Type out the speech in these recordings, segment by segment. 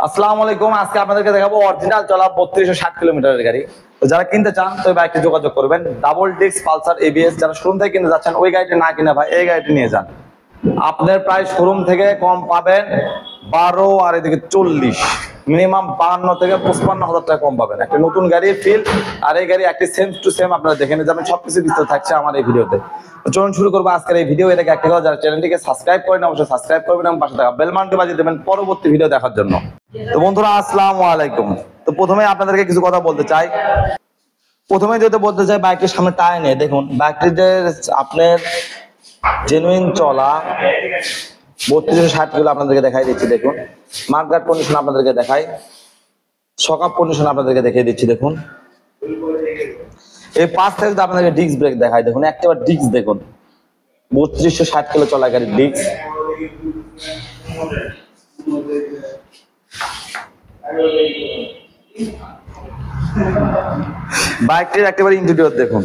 আসসালামু আলাইকুম। আজকে আপনাদেরকে দেখাবো অরিজিনাল চলা 3260 কিলোমিটারের গাড়ি। তো যারা কিনতে চান তো বাইকটি যোগাযোগ করবেন। Double disc Pulsar ABS. যারা শোরুম থেকে কিনতে যাচ্ছেন ওই গাড়িটি না কিনে ভাই এই গাড়িটি নিয়ে যান। আপনার প্রায় শোরুম থেকে কম পাবেন 12 আর এদিকে 40, মিনিমাম 52 থেকে 55,000 টাকা কম পাবেন। একটা নতুন গাড়ির ফিল আর এই গাড়ি একটি সেম টু সেম আপনারা দেখে নিয়ে যাবেন। সবকিছু বিস্তারিত থাকছে আমার এই ভিডিওতে। চলুন শুরু করবো আজকের এই ভিডিও। এটাকে একটা যারা চ্যানেলটিকে সাবস্ক্রাইব করেন অবশ্যই সাবস্ক্রাইব করবেন এবং পাশে থাকা বেল বাটনটি বাজিয়ে দেবেন পরবর্তী ভিডিও দেখার জন্য। তো বন্ধুরা আসসালামু আলাইকুম। তো প্রথমে আপনাদেরকে কিছু কথা বলতে চাই। প্রথমে যেটা বলতে চাই বাইকটির সামনে টায়ার নিয়ে দেখুন, বাইকটির যে আপনার জেনুইন চলা 3260 কিলো আপনাদেরকে দেখাই দিচ্ছি। দেখুন মার্কগার্ড কন্ডিশন আপনাদেরকে দেখাই, শকআপ কন্ডিশন আপনাদেরকে দেখিয়ে দিচ্ছি। দেখুন এই পাশ থেকে যদি আপনাদেরকে ডিস্ক ব্রেক দেখাই, দেখুন একটাবার ডিস্ক দেখুন 3260 কিলো চলা গাড়ির ডিস্ক। বাইকটির একেবারে ইন্টেরিয়র দেখুন,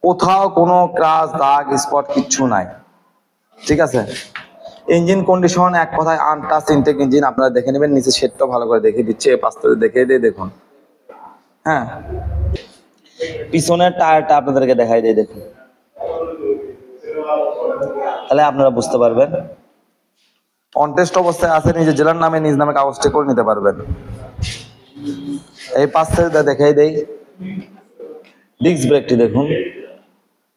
কোথাও কোনো ক্রাশ দাগ স্পট কিচ্ছু নাই, ঠিক আছে। ইঞ্জিন কন্ডিশন এক কথায় আনটাচ ইনটেক ইঞ্জিন। আপনারা দেখে নেবেন, নিচে শেডটা ভালো করে দেখিয়ে দিচ্ছে, এই পাশ থেকে দেখিয়ে দিয়ে দেখুন। হ্যাঁ, পিছনের টায়ারটা আপনাদেরকে দেখাই দিয়ে দেখুন, তাহলে আপনারা বুঝতে পারবেন অনটেস্ট অবস্থায় আছে। নিজের জেলার নামে নিজ নামে কাগজটি করে নিতে পারবেন। এই পাশ থেকে দেখাই দেই ডিস্ক ব্রেকটি দেখুন,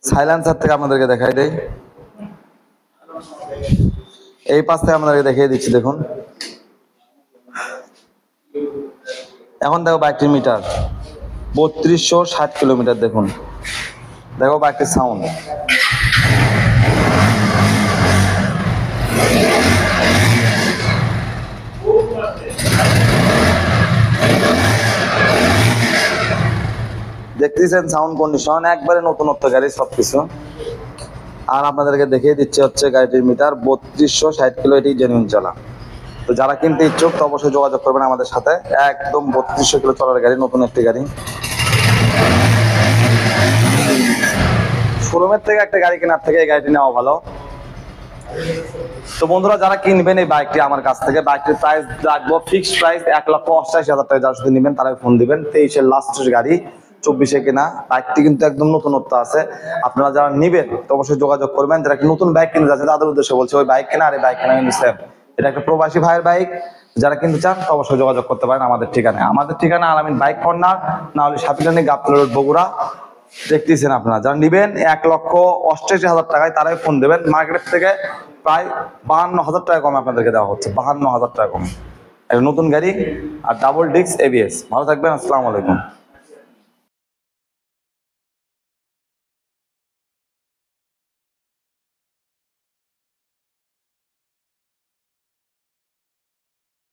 সাইলেন্সার থেকে আপনাদেরকে দেখাই দেই, এই পাশ থেকে আপনাদেরকে দেখিয়ে দিচ্ছি। দেখুন এখন দেখো বাইকটির মিটার 3260 কিলোমিটার। দেখুন দেখো বাইকটির সাউন্ড, দেখতেছেন সাউন্ড কন্ডিশন একবারে নতুনত্ব গাড়ি সবকিছু। আর আপনাদেরকে দেখিয়ে দিচ্ছে হচ্ছে গাড়িটির মিটার 3260 কিলো, এটি জেনুইন চলা। তো যারা কিনতে ইচ্ছুক তো অবশ্যই যোগাযোগ করবেন আমাদের সাথে। একদম 3200 কিলো চলার গাড়ি, নতুন একটি গাড়ি। শোরুমের থেকে একটা গাড়ি কেনার থেকে এই গাড়িটি নেওয়া ভালো। তো বন্ধুরা যারা কিনবেন এই বাইকটি আমার কাছ থেকে, বাইকটির প্রাইস রাখবো ফিক্সড প্রাইস 1,88,000 টাকা। যারা যদি নেবেন তারাই ফোন দিবেন। 23-এর লাস্টের গাড়ি, 24-এ কেনা বাইকটি কিন্তু একদম নতুনত্ব আছে। আপনারা যারা নিবেন তো অবশ্যই যোগাযোগ করবেন। যারা নতুন বাইক কিনতে যাচ্ছে তাদের উদ্দেশ্যে বলছে, ওই বাইক কেনা আর এই বাইক কেনা কিন্তু সেম। এটা একটা প্রবাসী ভাইয়ের বাইক। যারা কিনতে চান তো অবশ্যই যোগাযোগ করতে পারেন আমাদের ঠিকানায়। আমাদের ঠিকানা আলামিন বাইক কর্নার, না হলে সাপিটানি গাবতলী রোড, বগুড়া। দেখতেছেন আপনারা যারা নিবেন 1,88,000 টাকায় তারাই ফোন দেবেন। মার্কেট থেকে প্রায় 52,000 টাকা কমে আপনাদেরকে দেওয়া হচ্ছে, 52,000 টাকা কমে একটা নতুন গাড়ি আর ডাবল ডিস্ক এবিএস। ভালো থাকবেন, আসসালামু আলাইকুম।